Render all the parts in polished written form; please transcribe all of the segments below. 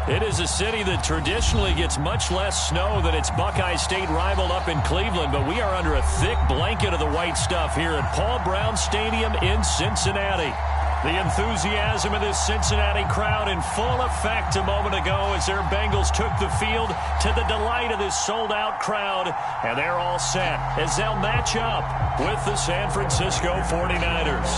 It is a city that traditionally gets much less snow than its Buckeye State rival up in Cleveland, but we are under a thick blanket of the white stuff here at Paul Brown Stadium in Cincinnati. The enthusiasm of this Cincinnati crowd in full effect a moment ago as their Bengals took the field to the delight of this sold-out crowd, and they're all set as they'll match up with the San Francisco 49ers.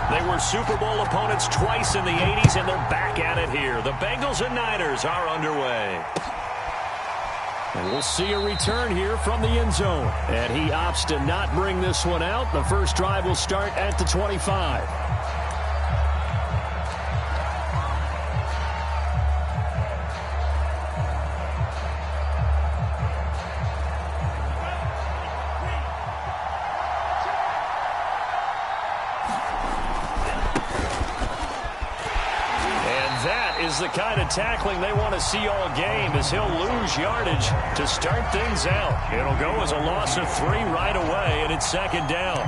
They were Super Bowl opponents twice in the 80s, and they're back at it here. The Bengals and Niners are underway. And we'll see a return here from the end zone. And he opts to not bring this one out. The first drive will start at the 25. The kind of tackling they want to see all game as he'll lose yardage to start things out. It'll go as a loss of 3 right away, and it's second down.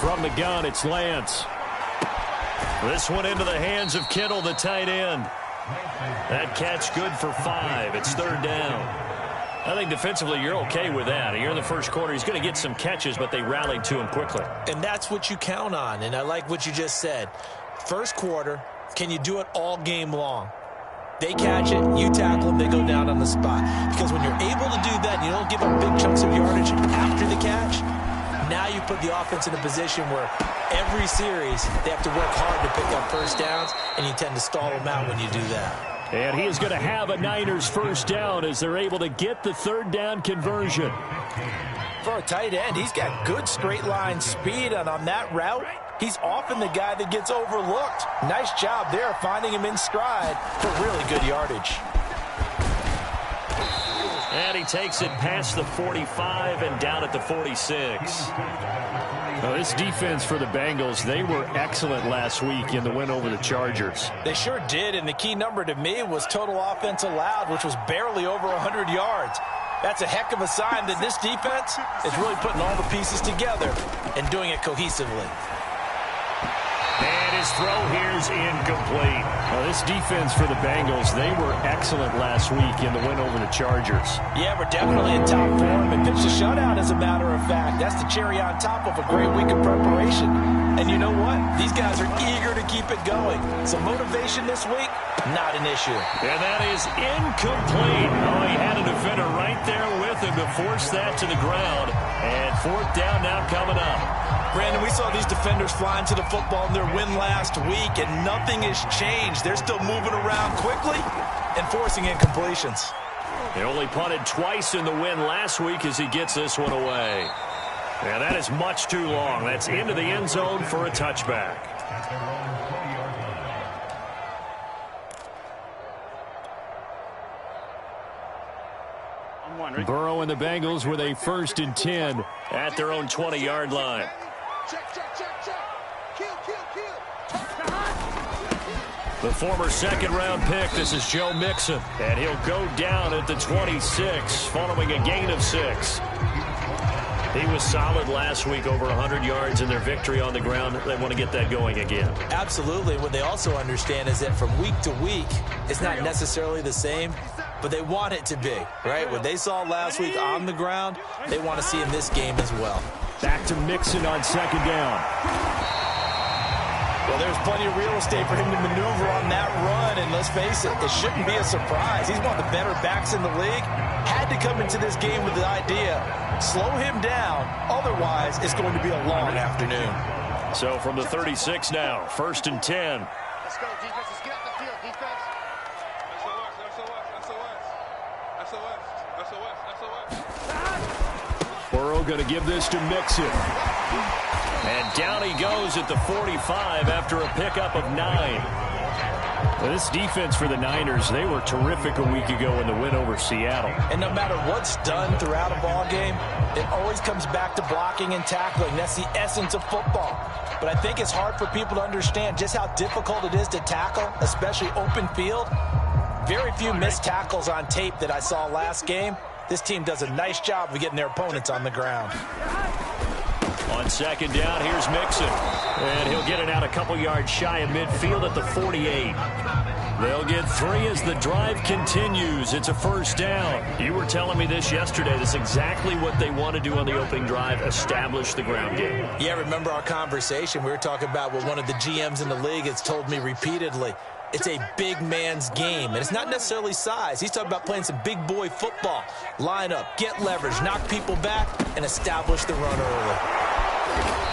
From the gun, it's Lance. This one into the hands of Kittle, the tight end. That catch good for 5. It's third down. I think defensively you're okay with that. Here in the first quarter, he's going to get some catches, but they rallied to him quickly. And that's what you count on, and I like what you just said. First quarter, can you do it all game long? They catch it, you tackle them, they go down on the spot. Because when you're able to do that and you don't give up big chunks of yardage after the catch, now you put the offense in a position where every series they have to work hard to pick up first downs, and you tend to stall them out when you do that. And he is going to have a Niners first down as they're able to get the third down conversion. For a tight end, he's got good straight line speed, and on that route, he's often the guy that gets overlooked. Nice job there finding him in stride for really good yardage. And he takes it past the 45 and down at the 46. Well, this defense for the Bengals, they were excellent last week in the win over the Chargers. They sure did, and the key number to me was total offense allowed, which was barely over 100 yards. That's a heck of a sign that this defense is really putting all the pieces together and doing it cohesively. And his throw here is incomplete. Well, this defense for the Bengals, they were excellent last week in the win over the Chargers. Yeah, we're definitely in top form and pitched a shutout, as a matter of fact. That's the cherry on top of a great week of preparation. And you know what? These guys are eager to keep it going. So motivation this week, not an issue. And that is incomplete. Oh, he had a defender right there with him to force that to the ground. And fourth down now coming up. Brandon, we saw these defenders flying to the football in their win last week, and nothing has changed. They're still moving around quickly and forcing incompletions. They only punted twice in the win last week as he gets this one away. Yeah, that is much too long. That's into the end zone for a touchback. Burrow and the Bengals with a 1st and 10 at their own 20-yard line. The former second-round pick, this is Joe Mixon, and he'll go down at the 26 following a gain of 6. He was solid last week, over 100 yards in their victory on the ground. They want to get that going again. Absolutely. What they also understand is that from week to week, it's not necessarily the same, but they want it to be, right? What they saw last week on the ground, they want to see in this game as well. Back to Mixon on second down. Well, there's plenty of real estate for him to maneuver on that run, and let's face it, it shouldn't be a surprise. He's one of the better backs in the league. Had to come into this game with the idea, slow him down, otherwise it's going to be a long afternoon. So from the 36 now, 1st and 10. Let's go, defense. Let's get out the field, defense. Burrow going to give this to Mixon. And down he goes at the 45 after a pickup of 9. Well, this defense for the Niners, they were terrific a week ago in the win over Seattle. And no matter what's done throughout a ball game, it always comes back to blocking and tackling. That's the essence of football. But I think it's hard for people to understand just how difficult it is to tackle, especially open field. very few missed tackles on tape that I saw last game. This team does a nice job of getting their opponents on the ground. On second down, here's Mixon. And he'll get it out a couple yards shy of midfield at the 48. They'll get 3 as the drive continues. It's a first down. You were telling me this yesterday. That's exactly what they want to do on the opening drive, establish the ground game. Yeah, remember our conversation? We were talking about what one of the GMs in the league has told me repeatedly. It's a big man's game, and it's not necessarily size. He's talking about playing some big boy football. Line up, get leverage, knock people back, and establish the run early.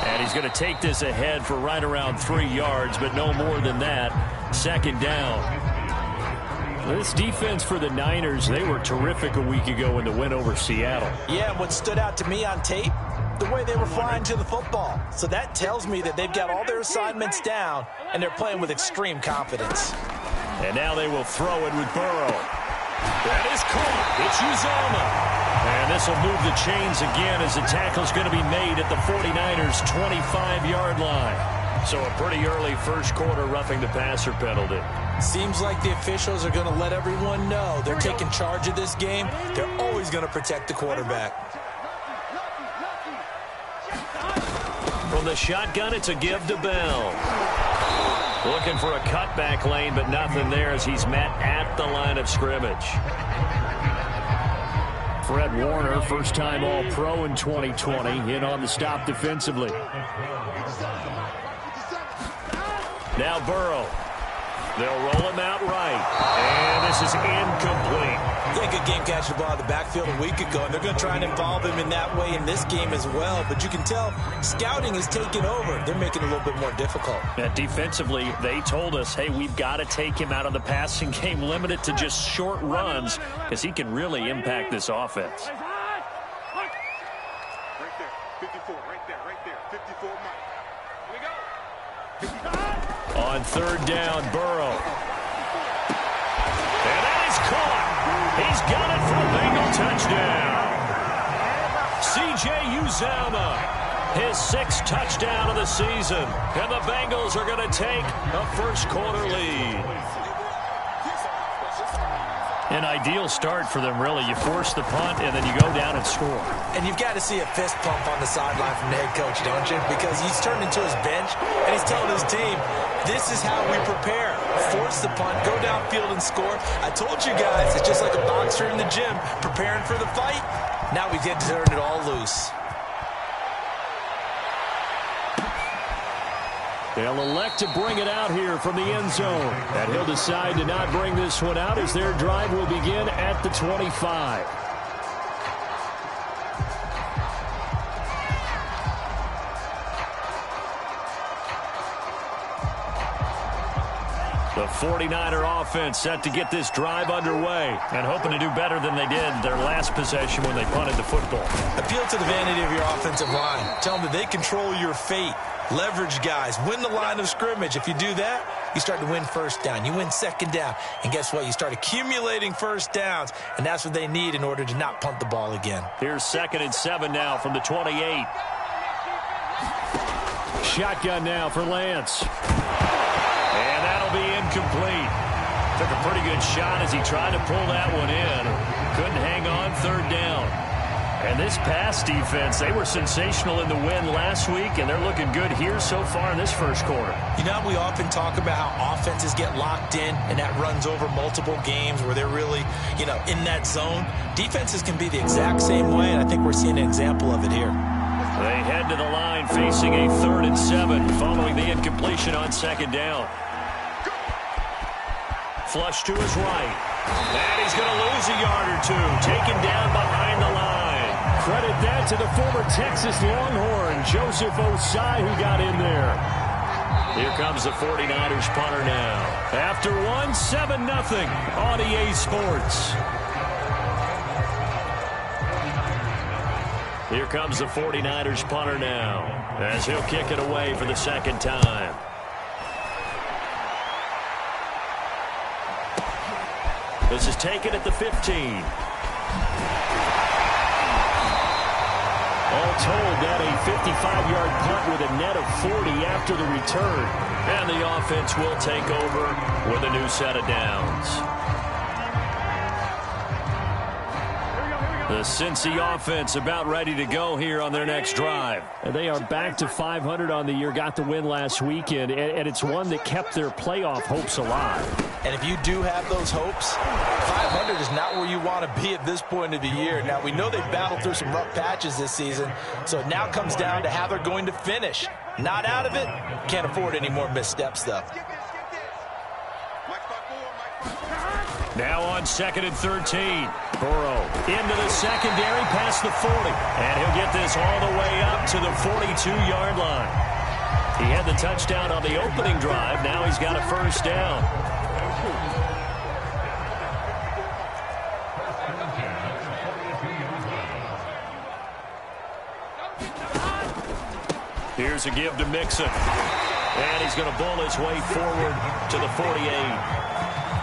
And he's going to take this ahead for right around 3 yards, but no more than that. Second down. This defense for the Niners, they were terrific a week ago in the win over Seattle. Yeah, and what stood out to me on tape, the way they were flying to the football. So that tells me that they've got all their assignments down, and they're playing with extreme confidence. And now they will throw it with Burrow. That is caught. It's Uzomah. And this will move the chains again as the tackle's going to be made at the 49ers' 25-yard line. So a pretty early first quarter roughing the passer penalty. Seems like the officials are going to let everyone know they're taking charge of this game. They're always going to protect the quarterback. From the shotgun, it's a give to Bell. Looking for a cutback lane, but nothing there as he's met at the line of scrimmage. Fred Warner, first-time All-Pro in 2020, in on the stop defensively. Now Burrow. They'll roll him out right. And this is incomplete. They could game catch the ball in the backfield a week ago, and they're going to try and involve him in that way in this game as well. But you can tell scouting is taking over. They're making it a little bit more difficult. Yeah, defensively, they told us, hey, we've got to take him out of the passing game, limit it to just short runs, because he can really impact this offense. Right there, 54, right there, 54, Mike. Here we go. On third down, Burrow. And that is caught. He's got it for a Bengal touchdown. C.J. Uzomah, his 6th touchdown of the season. And the Bengals are going to take a first quarter lead. An ideal start for them, really. You force the punt, and then you go down and score. And you've got to see a fist pump on the sideline from the head coach, don't you? Because he's turned into his bench, and he's telling his team, this is how we prepare. Force the punt, go downfield and score. I told you guys, it's just like a boxer in the gym preparing for the fight. Now we get to turn it all loose. They'll elect to bring it out here from the end zone. And he'll decide to not bring this one out as their drive will begin at the 25. The 49er offense set to get this drive underway and hoping to do better than they did their last possession when they punted the football. Appeal to the vanity of your offensive line. Tell them that they control your fate. Leverage guys. Win the line of scrimmage. If you do that, you start to win first down. You win second down. And guess what? You start accumulating first downs. And that's what they need in order to not punt the ball again. Here's 2nd and 7 now from the 28. Shotgun now for Lance. And that'll be incomplete. Took a pretty good shot as he tried to pull that one in. Couldn't hang on, third down. And this pass defense, they were sensational in the win last week, and they're looking good here so far in this first quarter. You know, we often talk about how offenses get locked in, and that runs over multiple games where they're really, in that zone. Defenses can be the exact same way, and I think we're seeing an example of it here. They head to the line facing a 3rd and 7 following the incompletion on second down. Flush to his right. And he's going to lose a yard or two. Taken down behind the line. Credit that to the former Texas Longhorn, Joseph Osai, who got in there. Here comes the 49ers punter now. After one, 7-0 on EA Sports. Here comes the 49ers punter now as he'll kick it away for the second time. This is taken at the 15. All told, that a 55-yard punt with a net of 40 after the return. And the offense will take over with a new set of downs. The Cincy offense about ready to go here on their next drive. And they are back to 500 on the year, got the win last weekend, and it's one that kept their playoff hopes alive. And if you do have those hopes, 500 is not where you want to be at this point of the year. Now, we know they've battled through some rough patches this season, so it now comes down to how they're going to finish. Not out of it. Can't afford any more missteps, though. Now on 2nd and 13. Burrow into the secondary past the 40. And he'll get this all the way up to the 42-yard line. He had the touchdown on the opening drive. Now he's got a first down. Here's a give to Mixon. And he's going to bull his way forward to the 48.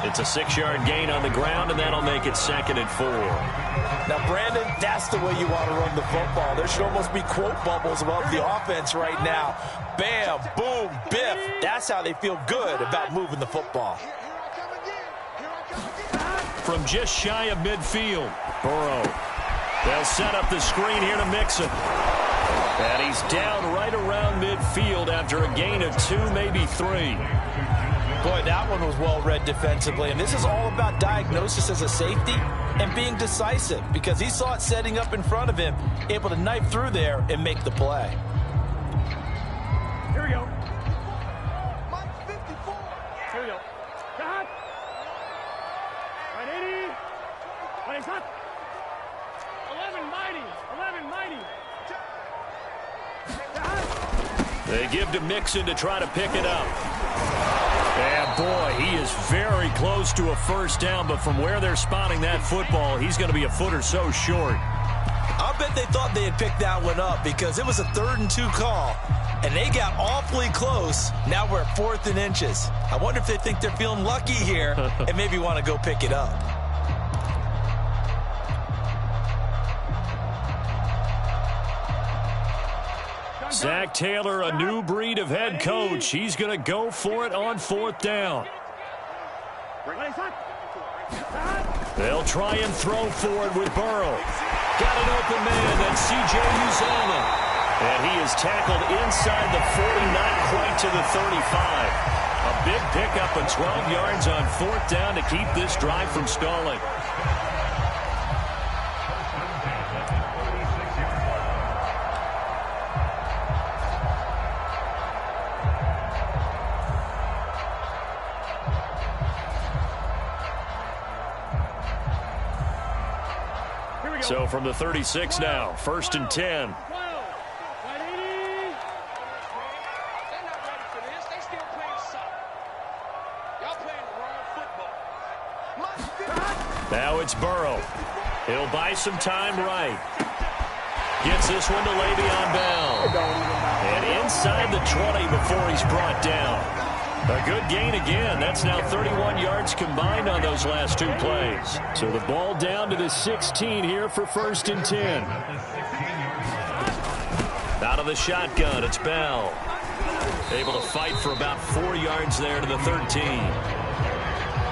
It's a 6-yard gain on the ground, and that'll make it 2nd and 4. Now, Brandon, that's the way you want to run the football. There should almost be quote bubbles about the offense right now. Bam, boom, biff. That's how they feel good about moving the football. From just shy of midfield, Burrow. They'll set up the screen here to Mixon. And he's down right around midfield after a gain of 2, maybe 3. Boy, that one was well read defensively. And this is all about diagnosis as a safety and being decisive, because he saw it setting up in front of him, able to knife through there and make the play. Here we go. Here we go. Cut. Right 80. Right cut. 11 mighty. 11 mighty. They give to Mixon to try to pick it up. And boy, he is very close to a first down, but from where they're spotting that football, he's going to be a foot or so short. I bet they thought they had picked that one up, because it was a 3rd and 2 call, and they got awfully close. Now we're at 4th and inches. I wonder if they think they're feeling lucky here and maybe want to go pick it up. Zach Taylor, a new breed of head coach. He's going to go for it on 4th down. They'll try and throw for it with Burrow. Got an open man, that's C.J. Uzomah. And he is tackled inside the 40, not quite to the 35. A big pickup of 12 yards on 4th down to keep this drive from stalling. So from the 36 now, 1st and 10. Now it's Burrow. He'll buy some time right. Gets this one to Le'Veon Bell. And inside the 20 before he's brought down. A good gain again. That's now 31 yards combined on those last 2 plays. So the ball down to the 16 here for 1st and 10. Out of the shotgun, it's Bell. Able to fight for about 4 yards there to the 13.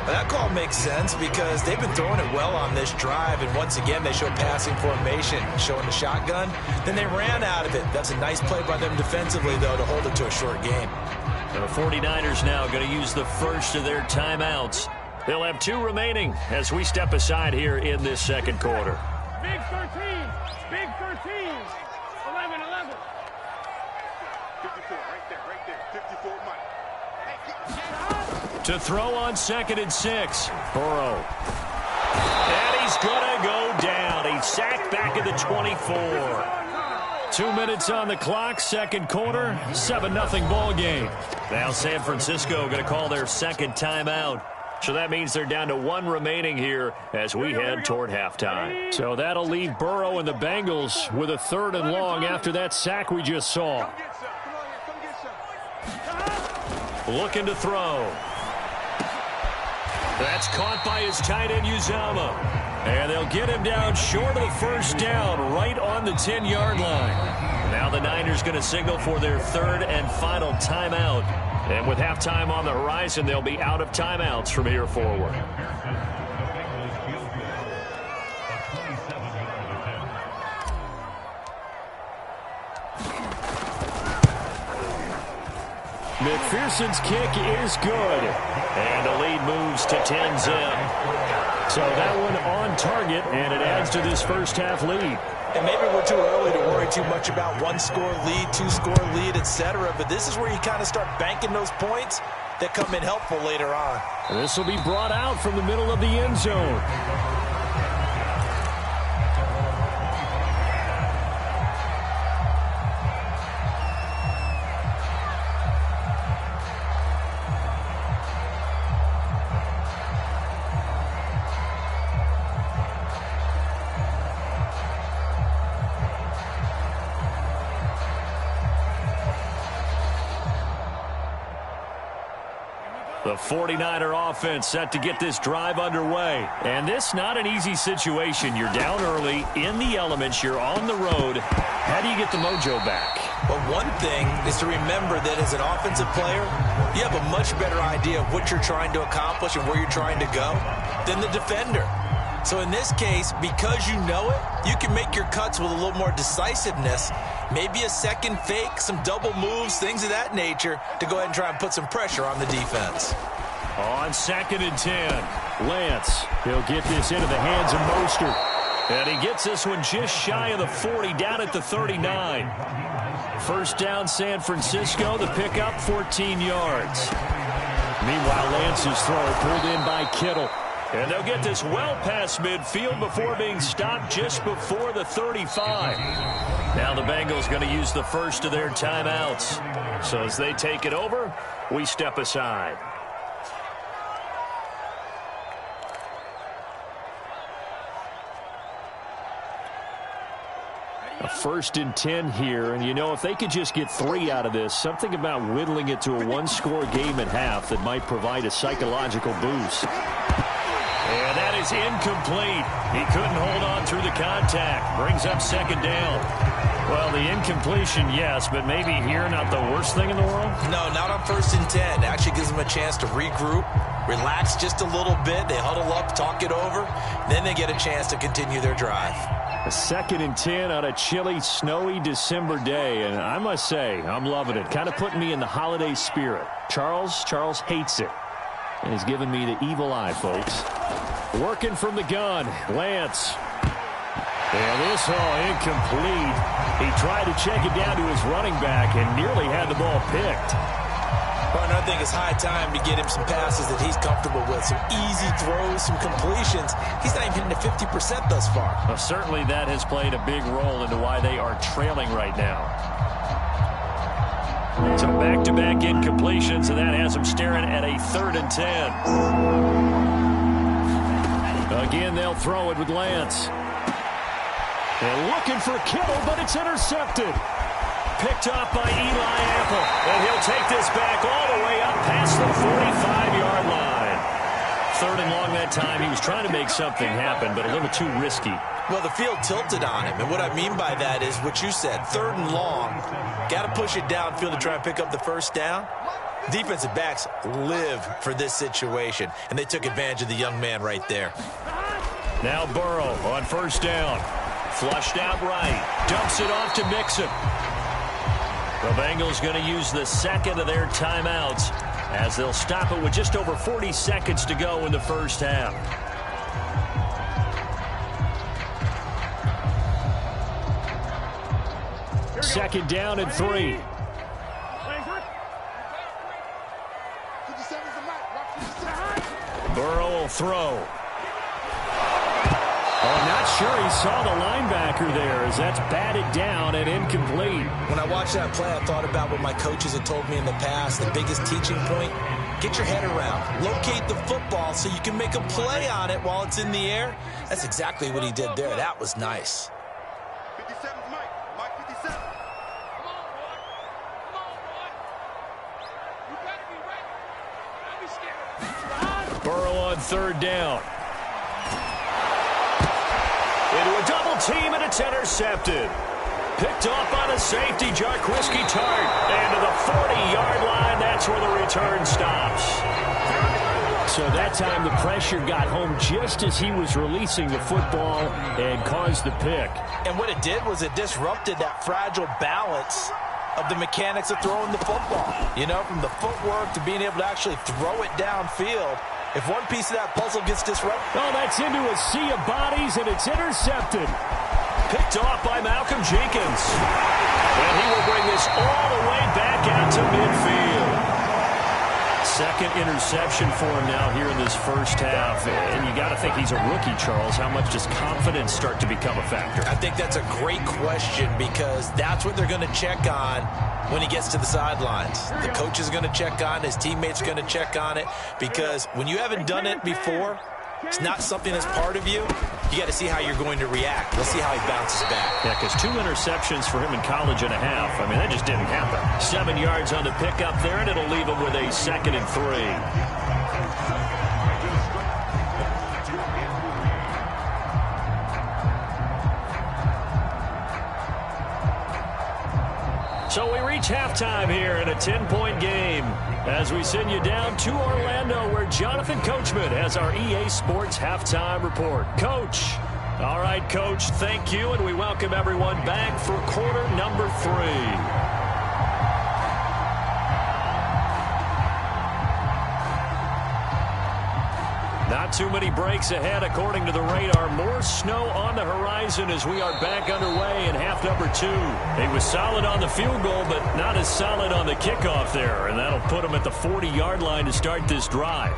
That call makes sense, because they've been throwing it well on this drive, and once again they show passing formation, showing the shotgun. Then they ran out of it. That's a nice play by them defensively, though, to hold it to a short game. The 49ers now going to use the first of their timeouts. They'll have 2 remaining as we step aside here in this 2nd quarter. Big 13. Big 13. 11. 54, right there. 54 Mike. To throw on 2nd and 6. Burrow. And he's going to go down. He's sacked back at the 24. 2 minutes on the clock, 2nd quarter, 7-0 ball game. Now San Francisco going to call their 2nd timeout. So that means they're down to 1 remaining here as we head toward halftime. So that'll leave Burrow and the Bengals with a 3rd and long after that sack we just saw. Looking to throw. That's caught by his tight end, Uzomah. And they'll get him down short of the first down, right on the 10-yard line. Now the Niners going to signal for their 3rd and final timeout. And with halftime on the horizon, they'll be out of timeouts from here forward. McPherson's kick is good. And the lead moves to 10-zip. So that one on target, and it adds to this first half lead. And maybe we're too early to worry too much about one-score lead, two-score lead, etc. But this is where you kind of start banking those points that come in helpful later on. This will be brought out from the middle of the end zone. The 49er offense set to get this drive underway. And this not an easy situation. You're down early, in the elements, you're on the road. How do you get the mojo back? Well, one thing is to remember that as an offensive player, you have a much better idea of what you're trying to accomplish and where you're trying to go than the defender. So in this case, because you know it, you can make your cuts with a little more decisiveness, maybe a second fake, some double moves, things of that nature, to go ahead and try and put some pressure on the defense. On 2nd and 10. Lance, he'll get this into the hands of Mostert. And he gets this one just shy of the 40, down at the 39. First down, San Francisco. The pickup, 14 yards. Meanwhile, Lance's throw pulled in by Kittle. And they'll get this well past midfield before being stopped just before the 35. Now the Bengals going to use the first of their timeouts. So as they take it over, we step aside. A 1st and 10 here, and you know, if they could just get 3 out of this, something about whittling it to a one-score game at half that might provide a psychological boost. And that is incomplete. He couldn't hold on through the contact. Brings up 2nd down. Well, the incompletion, yes, but maybe here not the worst thing in the world? No, not on 1st and 10. It actually gives them a chance to regroup, relax just a little bit. They huddle up, talk it over. Then they get a chance to continue their drive. A 2nd and 10 on a chilly, snowy December day, and I must say, I'm loving it. Kind of putting me in the holiday spirit. Charles hates it. And he's giving me the evil eye, folks. Working from the gun, Lance. And this incomplete. He tried to check it down to his running back and nearly had the ball picked. Well, and I think it's high time to get him some passes that he's comfortable with. Some easy throws, some completions. He's not even hitting the 50% thus far. Well, certainly that has played a big role into why they are trailing right now. So back-to-back incompletions, and that has them staring at a 3rd and 10. Again, they'll throw it with Lance. They're looking for Kittle, but it's intercepted. Picked off by Eli Apple, and he'll take this back all the way up past the 45-yard line. 3rd and long that time. He was trying to make something happen, but a little too risky. Well, the field tilted on him, and what I mean by that is what you said, 3rd and long. Got to push it downfield to try and pick up the first down. Defensive backs live for this situation, and they took advantage of the young man right there. Now Burrow on 1st down. Flushed out right. Dumps it off to Mixon. The Bengals going to use the 2nd of their timeouts as they'll stop it with just over 40 seconds to go in the first half. Second down and 3. Burrow will throw. I'm not sure he saw the linebacker there as that's batted down and incomplete. When I watched that play, I thought about what my coaches had told me in the past. The biggest teaching point, get your head around. Locate the football so you can make a play on it while it's in the air. That's exactly what he did there. That was nice. 57's Mike. Mike 57. Come on, boy. Come on, boy. You better be ready. Don't be scared. Burrow on 3rd down. Into a double team, and it's intercepted. Picked off on a safety, Jarquiski Tart. And to the 40-yard line, that's where the return stops. So that time the pressure got home just as he was releasing the football and caused the pick. And what it did was it disrupted that fragile balance of the mechanics of throwing the football. You know, from the footwork to being able to actually throw it downfield. If one piece of that puzzle gets disrupted. Oh, that's into a sea of bodies, and it's intercepted. Picked off by Malcolm Jenkins. And he will bring this all the way back out to midfield. Second interception for him now here in this first half. And you got to think he's a rookie, Charles. How much does confidence start to become a factor? I think that's a great question because that's what they're going to check on when he gets to the sidelines. The coach is going to check on, his teammates are going to check on it because when you haven't done it before, it's not something that's part of you. You got to see how you're going to react. Let's see how he bounces back. Yeah, because 2 interceptions for him in college and a half. I mean, that just didn't happen. 7 yards on the pickup there, and it'll leave him with a 2nd and 3. So we reach halftime here in a 10-point game as we send you down to Orlando where Jonathan Coachman has our EA Sports halftime report. Coach. All right, Coach, thank you, and we welcome everyone back for quarter number 3. Not too many breaks ahead according to the radar. More snow on the horizon as we are back underway in half number 2. He was solid on the field goal, but not as solid on the kickoff there. And that'll put him at the 40-yard line to start this drive.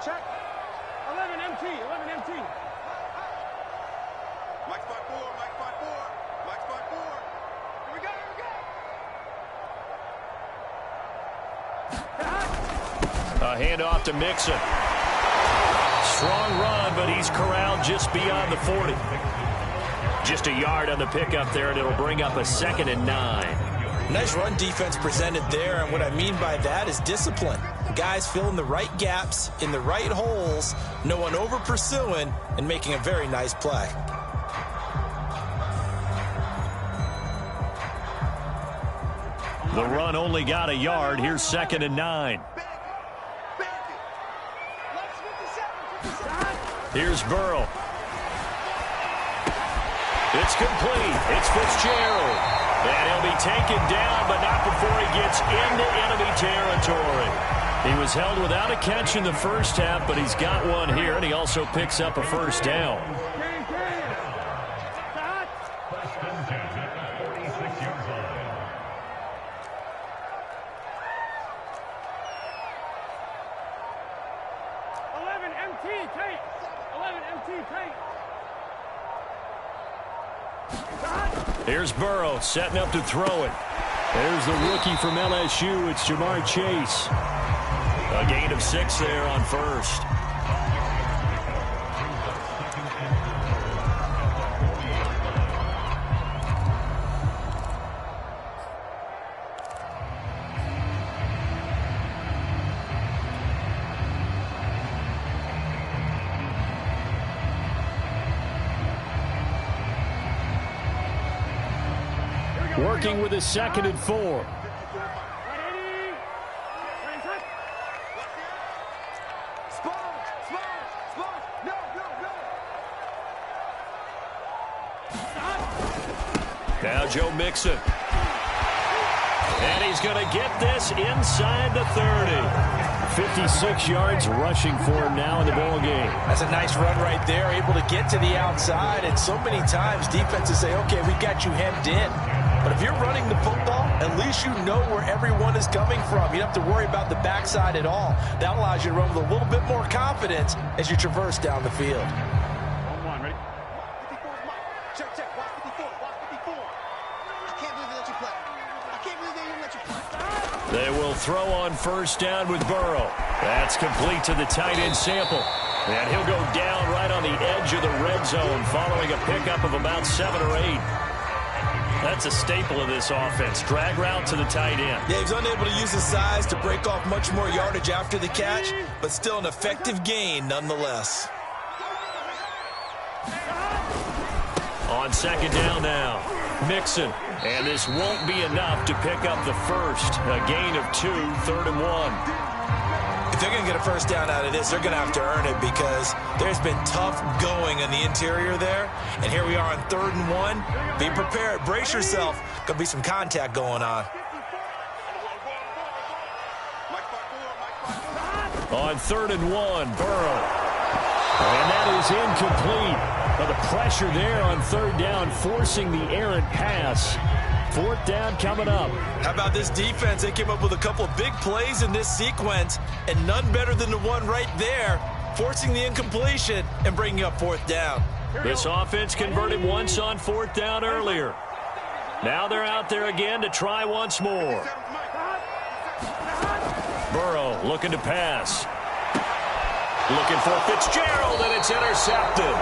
Check. 11 MT. 11 MT. Mike's by 4, Mike's by 4, Mike's by 4. Here we go, here we go. A handoff to Mixon. Strong run, but he's corralled just beyond the 40. Just a yard on the pickup there, and it'll bring up a 2nd and 9. Nice run defense presented there, and what I mean by that is discipline. Guys filling the right gaps in the right holes, no one over pursuing, and making a very nice play. The run only got a yard. Here's 2nd and 9. Here's Burrow. It's complete. It's Fitzgerald. And he'll be taken down, but not before he gets into enemy territory. He was held without a catch in the first half, but he's got one here, and he also picks up a first down. Here's Burrow setting up to throw it. There's the rookie from LSU. It's Jamar Chase. A gain of 6 there on first. Working with a 2nd and 4. Now Joe Mixon. And he's going to get this inside the 30. 56 yards rushing for him now in the ball game. That's a nice run right there, able to get to the outside. And so many times defenses say, okay, we got you hemmed in. But if you're running the football, at least you know where everyone is coming from. You don't have to worry about the backside at all. That allows you to run with a little bit more confidence as you traverse down the field. One, ready? 54 is Mike. Check, check. Watch 54. Watch 54. I can't believe they let you play. I can't believe they didn't let you play. They will throw on first down with Burrow. That's complete to the tight end Sample. And he'll go down right on the edge of the red zone following a pickup of about 7 or 8. That's a staple of this offense. Drag route to the tight end. Yeah, he's unable to use his size to break off much more yardage after the catch, but still an effective gain nonetheless. On 2nd down now. Mixon. And this won't be enough to pick up the first. A gain of 2, 3rd and 1. If they're going to get a first down out of this, they're going to have to earn it because there's been tough going in the interior there. And here we are on 3rd and 1. Be prepared. Brace yourself. Going to be some contact going on. On 3rd and 1, Burrow. And that is incomplete. But the pressure there on 3rd down, forcing the errant pass. 4th down coming up. How about this defense? They came up with a couple of big plays in this sequence, and none better than the one right there, forcing the incompletion and bringing up 4th down. This offense converted once on 4th down earlier. Now they're out there again to try once more. Burrow looking to pass. Looking for Fitzgerald, and it's intercepted.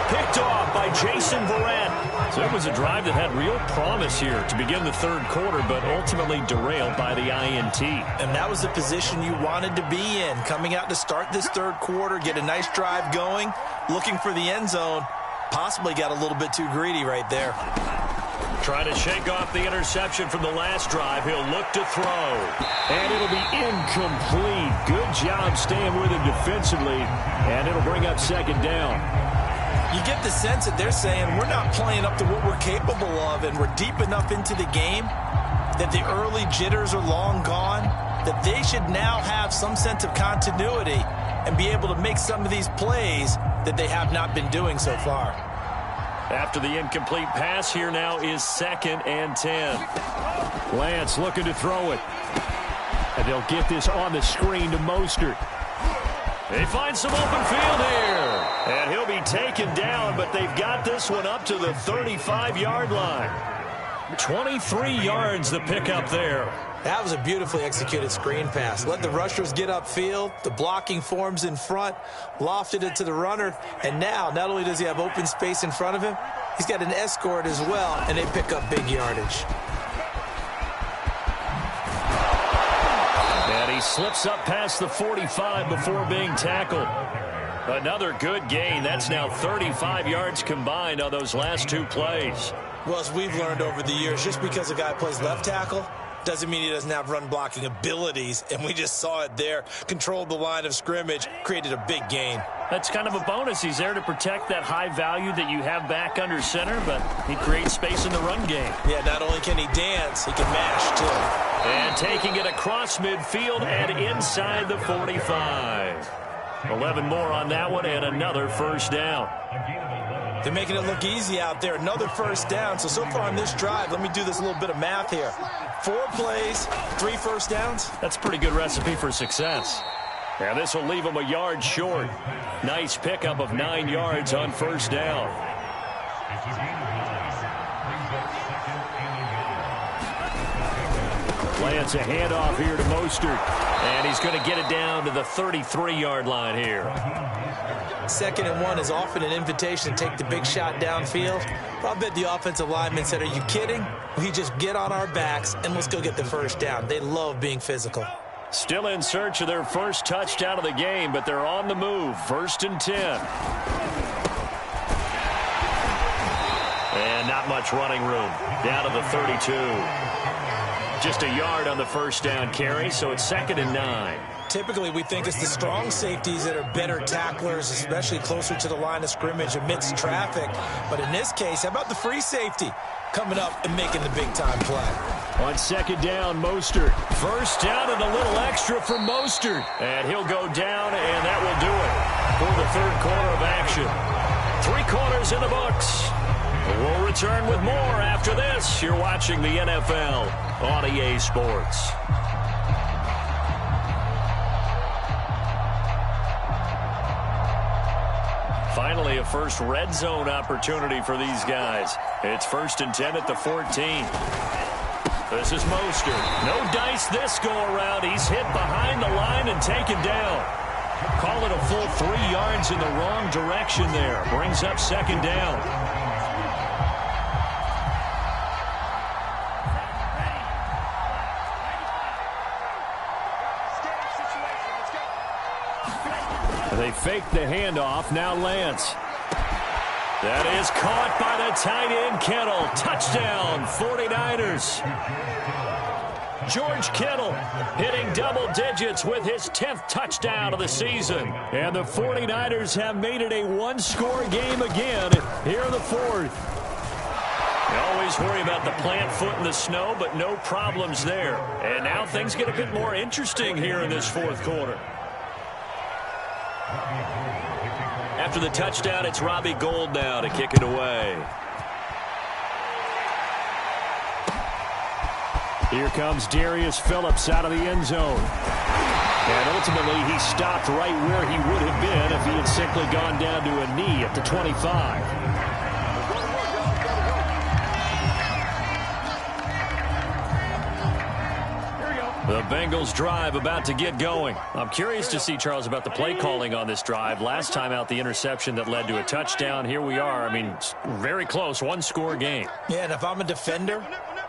Picked off by Jason Verrett. So it was a drive that had real promise here to begin the 3rd quarter, but ultimately derailed by the INT. And that was the position you wanted to be in. Coming out to start this 3rd quarter, get a nice drive going, looking for the end zone. Possibly got a little bit too greedy right there. Trying to shake off the interception from the last drive. He'll look to throw. And it'll be incomplete. Good job staying with him defensively. And it'll bring up 2nd down. You get the sense that they're saying we're not playing up to what we're capable of, and we're deep enough into the game that the early jitters are long gone, that they should now have some sense of continuity and be able to make some of these plays that they have not been doing so far. After the incomplete pass, here now is 2nd and 10. Lance looking to throw it. And they'll get this on the screen to Mostert. They find some open field here. And he'll be taken down, but they've got this one up to the 35-yard line. 23 yards the pickup there. That was a beautifully executed screen pass. Let the rushers get upfield. The blocking forms in front. Lofted it to the runner. And now, not only does he have open space in front of him, he's got an escort as well, and they pick up big yardage. And he slips up past the 45 before being tackled. Another good gain. That's now 35 yards combined on those last 2 plays. Well, as we've learned over the years, just because a guy plays left tackle doesn't mean he doesn't have run blocking abilities, and we just saw it there. Controlled the line of scrimmage, created a big gain. That's kind of a bonus. He's there to protect that high value that you have back under center, but he creates space in the run game. Yeah, not only can he dance, he can mash, too. And taking it across midfield and inside the 45. 11 more on that one, and another first down. They're making it look easy out there. Another first down. So far on this drive, let me do this little bit of math here. 4 plays, 3 first downs. That's a pretty good recipe for success. And this will leave him a yard short. Nice pickup of 9 yards on first down. Lance a handoff here to Mostert. And he's going to get it down to the 33-yard line here. 2nd and 1 is often an invitation to take the big shot downfield. But I bet the offensive lineman said, are you kidding? We just get on our backs and let's go get the first down. They love being physical. Still in search of their first touchdown of the game, but they're on the move. 1st and 10. And not much running room. Down to the 32. Just a yard on the first down carry, so it's 2nd and 9. Typically, we think it's the strong safeties that are better tacklers, especially closer to the line of scrimmage amidst traffic. But in this case, how about the free safety coming up and making the big-time play? On 2nd down, Mostert. First down and a little extra for Mostert. And he'll go down, and that will do it for the 3rd quarter of action. 3 quarters in the books. We'll return with more after this. You're watching the NFL on EA Sports. Finally, a first red zone opportunity for these guys. It's 1st and 10 at the 14. This is Mostert. No dice this go around. He's hit behind the line and taken down. Call it a full 3 yards in the wrong direction there. Brings up 2nd down. They fake the handoff. Now Lance. That is caught by the tight end, Kittle. Touchdown, 49ers. George Kittle hitting double digits with his 10th touchdown of the season. And the 49ers have made it a one-score game again here in the fourth. You always worry about the plant foot in the snow, but no problems there. And now things get a bit more interesting here in this fourth quarter. After the touchdown, it's Robbie Gould now to kick it away. Here comes Darius Phillips out of the end zone. And ultimately, he stopped right where he would have been if he had simply gone down to a knee at the 25. The Bengals drive about to get going. I'm curious to see, Charles, about the play calling on this drive. Last time out, the interception that led to a touchdown. Here we are. I mean, very close, one-score game. Yeah, and if I'm a defender,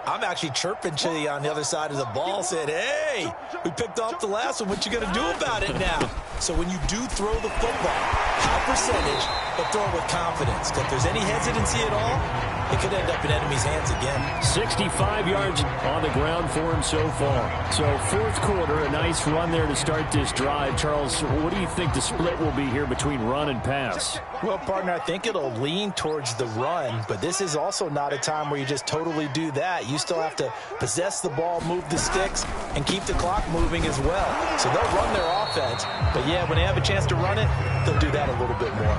I'm actually chirping to you on the other side of the ball, saying, hey, we picked off the last one. What you going to do about it now? So when you do throw the football, high percentage, but throw it with confidence. If there's any hesitancy at all, it could end up in enemy's hands again. 65 yards on the ground for him so far. So fourth quarter, a nice run there to start this drive. Charles, what do you think the split will be here between run and pass? Well, partner, I think it'll lean towards the run, but this is also not a time where you just totally do that. You still have to possess the ball, move the sticks, and keep the clock moving as well. So they'll run their offense, but yeah, when they have a chance to run it, they'll do that a little bit more.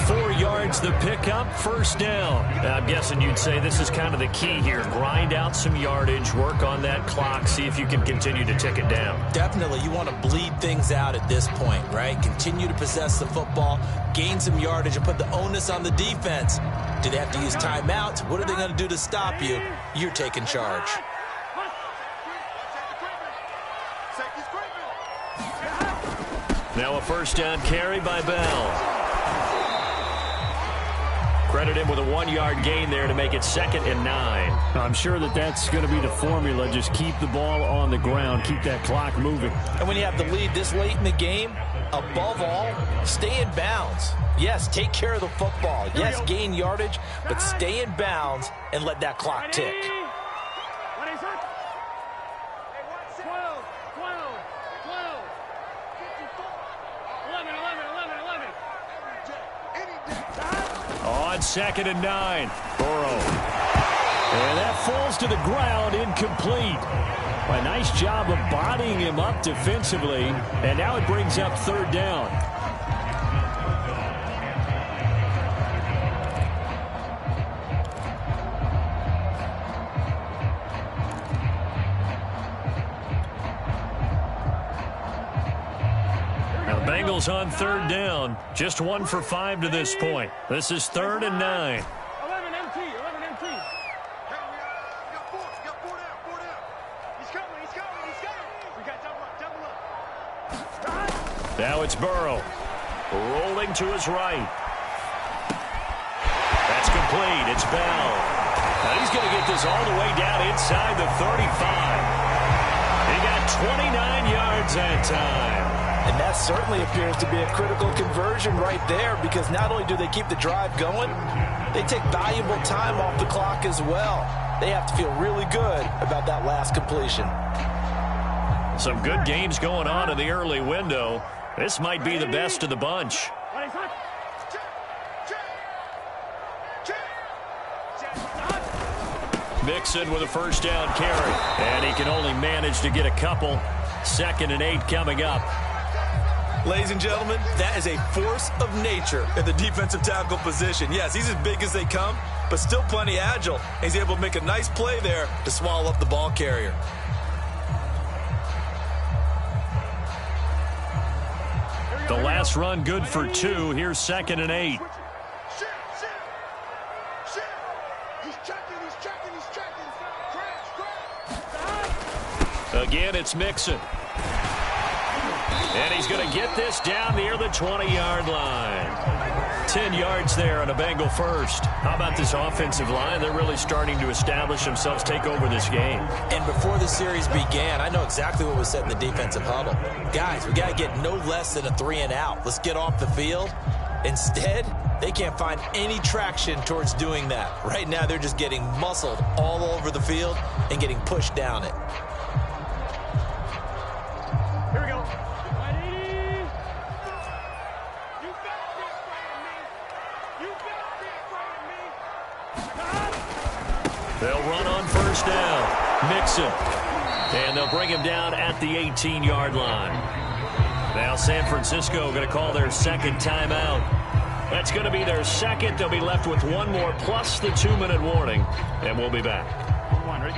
4 yards the pickup, first down. I'm guessing you'd say this is kind of the key here. Grind out some yardage, work on that clock, see if you can continue to tick it down. Definitely. You want to bleed things out at this point, right? Continue to possess the football, gain some yardage, and put the onus on the defense. Do they have to use timeouts? What are they going to do to stop you? You're taking charge. Now a first down carry by Bell. Credit him with a 1-yard gain there to make it 2nd and 9. I'm sure that that's going to be the formula. Just keep the ball on the ground. Keep that clock moving. And when you have the lead this late in the game, above all, stay in bounds. Yes, take care of the football. Yes, gain yardage, but stay in bounds and let that clock tick. 2nd and 9. Burrow. And that falls to the ground, incomplete. A nice job of bodying him up defensively. And now it brings up 3rd down. Bengals on 3rd down. Just 1 for 5 to this point. This is 3rd and 9. 11 MT, 11 MT. You got 4 down. He's coming. We got double up. Now it's Burrow. Rolling to his right. That's complete. It's Bell. Now he's going to get this all the way down inside the 35. He got 29 yards that time. And that certainly appears to be a critical conversion right there, because not only do they keep the drive going, they take valuable time off the clock as well. They have to feel really good about that last completion. Some good games going on in the early window. This might be the best of the bunch. Mixon with a first down carry. And he can only manage to get a couple. 2nd and 8 coming up. Ladies and gentlemen, that is a force of nature in the defensive tackle position. Yes, he's as big as they come, but still plenty agile. He's able to make a nice play there to swallow up the ball carrier. The last run good for 2. Here's 2nd and 8. Again, it's Mixon. And he's going to get this down near the 20-yard line. 10 yards there on a Bengal first. How about this offensive line? They're really starting to establish themselves, take over this game. And before the series began, I know exactly what was said in the defensive huddle. Guys, we got to get no less than a 3 and out. Let's get off the field. Instead, They can't find any traction towards doing that. Right now, they're just getting muscled all over the field and getting pushed down it. Here we go. They'll run on first down. Mixon. And they'll bring him down at the 18-yard line. Now San Francisco going to call their second timeout. That's going to be their second. They'll be left with one more plus the 2-minute warning. And we'll be back. One, ready?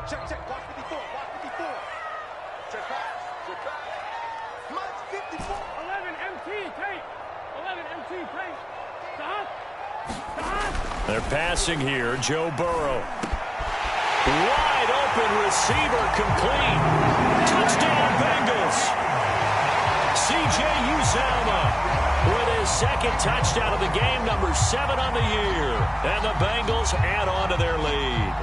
Check, check. Watch 54. Watch 54. Check pass. Check pass. Mike 54. 11 MT tape. 11 MT tape. Stop. They're passing here. Joe Burrow. Wide open receiver complete. Touchdown Bengals. C.J. Uzomah with his second touchdown of the game, number 7 on the year. And the Bengals add on to their lead.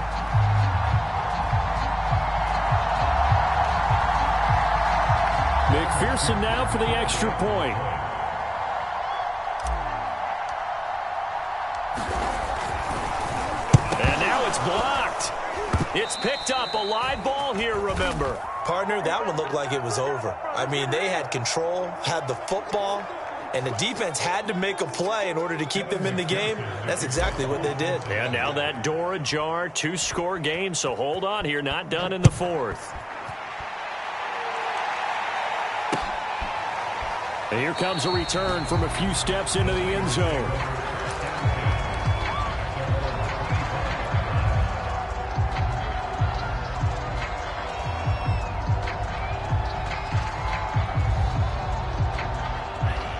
McPherson now for the extra point. And now it's blocked. It's picked up. A live ball here, remember. Partner, that one looked like it was over. I mean, they had control, had the football, and the defense had to make a play in order to keep them in the game. That's exactly what they did. And now that door ajar, 2-score game, so hold on here, not done in the fourth. And here comes a return from a few steps into the end zone.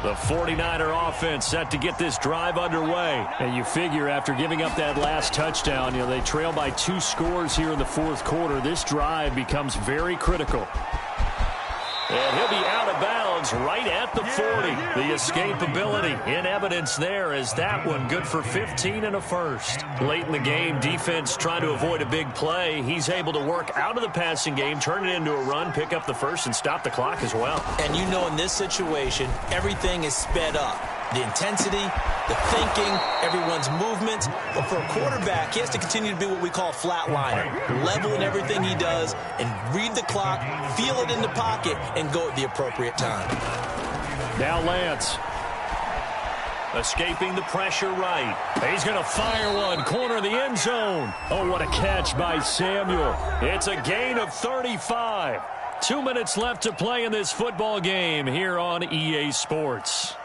The 49er offense set to get this drive underway. And you figure after giving up that last touchdown, they trail by 2 scores here in the fourth quarter. This drive becomes very critical. And he'll be out of bounds right at the 40. The escapability in evidence there as that one good for 15 and a first. Late in the game, defense trying to avoid a big play. He's able to work out of the passing game, turn it into a run, pick up the first, and stop the clock as well. And you know in this situation, everything is sped up. The intensity, the thinking, everyone's movement. But for a quarterback, he has to continue to be what we call a flatliner. Level in everything he does and read the clock, feel it in the pocket, and go at the appropriate time. Now Lance. Escaping the pressure right. He's going to fire one. Corner of the end zone. Oh, what a catch by Samuel. It's a gain of 35. 2 minutes left to play in this football game here on EA Sports.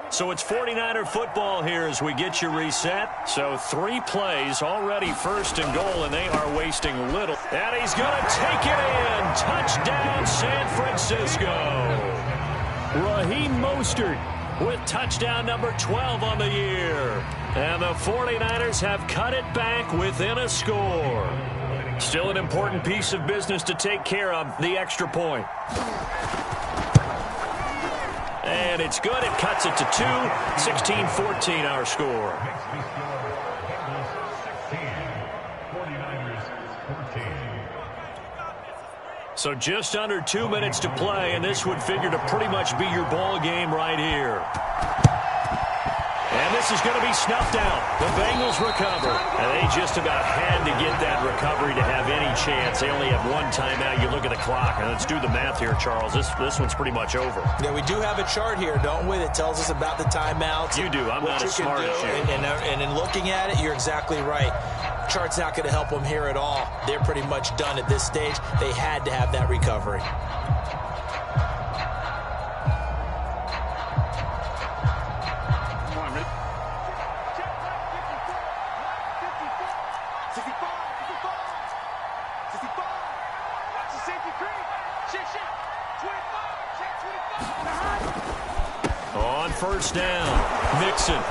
So it's 49er football here as we get you reset. So 3 plays already first and goal, and they are wasting little. And he's going to take it in. Touchdown, San Francisco. Raheem Mostert with touchdown number 12 on the year. And the 49ers have cut it back within a score. Still an important piece of business to take care of, the extra point. And it's good. It cuts it to 2. 16-14 our score. So just under 2 minutes to play, and this would figure to pretty much be your ball game right here. And this is going to be snuffed out. The Bengals recover. And they just about had to get that recovery to have any chance. They only have 1 timeout. You look at the clock, and let's do the math here, Charles. This one's pretty much over. Yeah, we do have a chart here, don't we, that tells us about the timeouts. You do. I'm not as smart as you. And in looking at it, you're exactly right. Chart's not going to help them here at all. They're pretty much done at this stage. They had to have that recovery. On first down, Mixon.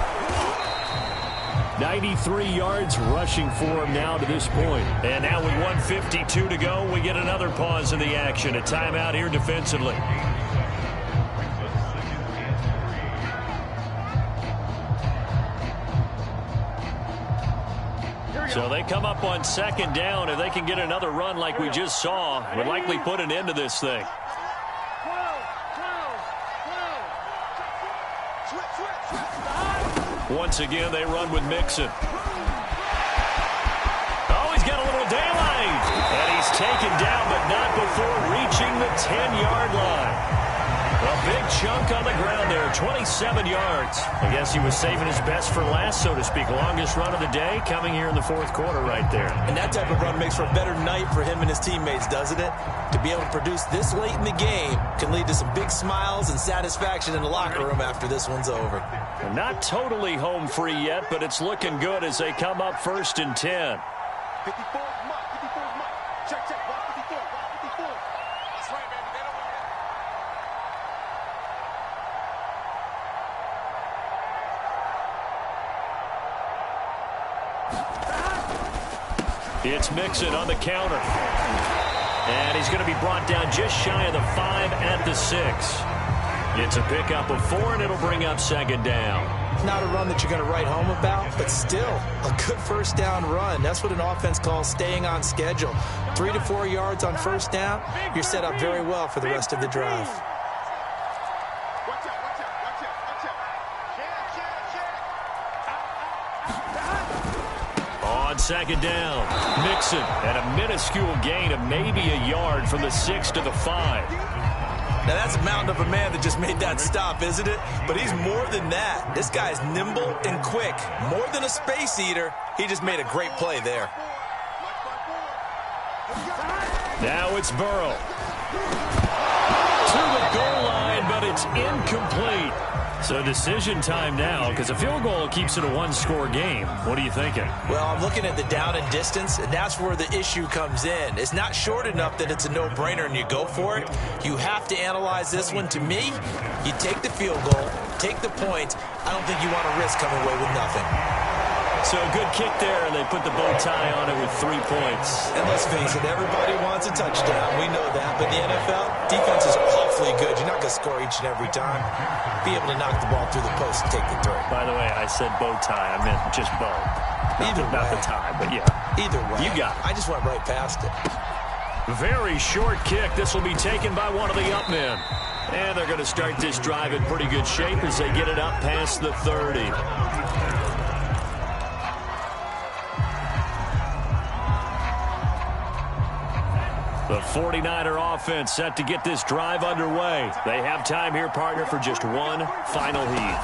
93 yards rushing for him now to this point. And now with 1:52 to go, we get another pause in the action. A timeout here defensively. So they come up on second down. If they can get another run like we just saw, would likely put an end to this thing. 12, Once again, they run with Mixon. Oh, he's got a little daylight. And he's taken down, but not before reaching the 10-yard line. A big chunk on the ground there, 27 yards. I guess he was saving his best for last, so to speak. Longest run of the day coming here in the fourth quarter right there. And that type of run makes for a better night for him and his teammates, doesn't it? To be able to produce this late in the game can lead to some big smiles and satisfaction in the locker room after this one's over. Not totally home free yet, but it's looking good as they come up 1st and 10. 54 is Mike. 54 is Mike. Check, check. Watch 54. Watch 54. That's right, baby. They don't want It's Mixon on the counter. And he's going to be brought down just shy of the 5 at the 6. It's a pickup of 4, and it'll bring up 2nd down. Not a run that you're going to write home about, but still a good first down run. That's what an offense calls staying on schedule. 3 to 4 yards on first down, you're set up very well for the rest of the drive. Watch out, watch out, watch out, watch out. On 2nd down, Mixon at a minuscule gain of maybe a yard from the 6 to the 5. Now, that's a mountain of a man that just made that stop, isn't it? But he's more than that. This guy's nimble and quick. More than a space eater. He just made a great play there. Now it's Burrow. To the goal line, but it's incomplete. So decision time now, because a field goal keeps it a one-score game. What are you thinking? Well, I'm looking at the down and distance, and that's where the issue comes in. It's not short enough that it's a no-brainer and you go for it. You have to analyze this one. To me, you take the field goal, take the points. I don't think you want to risk coming away with nothing. So a good kick there, and they put the bow tie on it with 3 points. And let's face it, everybody wants a touchdown. We know that. But the NFL, defense is awfully good. You're not going to score each and every time. Be able to knock the ball through the post and take the throw. By the way, I said bow tie. I meant just bow. Not the tie, but yeah. Either way. You got it. I just went right past it. Very short kick. This will be taken by one of the up men. And they're going to start this drive in pretty good shape as they get it up past the 30. The 49er offense set to get this drive underway. They have time here, partner, for just one final heat.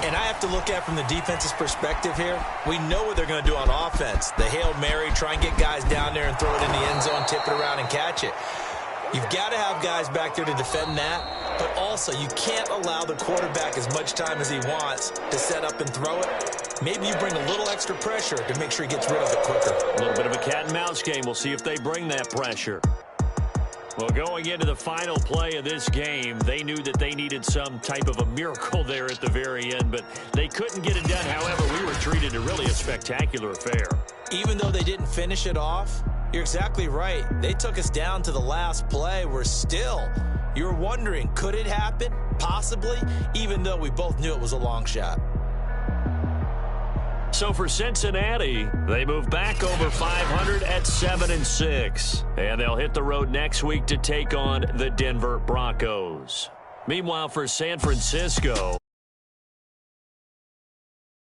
And I have to look at from the defense's perspective here. We know what they're going to do on offense. The Hail Mary, try and get guys down there and throw it in the end zone, tip it around and catch it. You've got to have guys back there to defend that, but also you can't allow the quarterback as much time as he wants to set up and throw it. Maybe you bring a little extra pressure to make sure he gets rid of it quicker. A little bit of a cat and mouse game. We'll see if they bring that pressure. Well, going into the final play of this game, they knew that they needed some type of a miracle there at the very end, but they couldn't get it done. However, we were treated to really a spectacular affair. Even though they didn't finish it off, you're exactly right. They took us down to the last play. We're still, you're wondering, could it happen? Possibly, even though we both knew it was a long shot. So for Cincinnati, they move back over 500 at 7-6. And they'll hit the road next week to take on the Denver Broncos. Meanwhile, for San Francisco,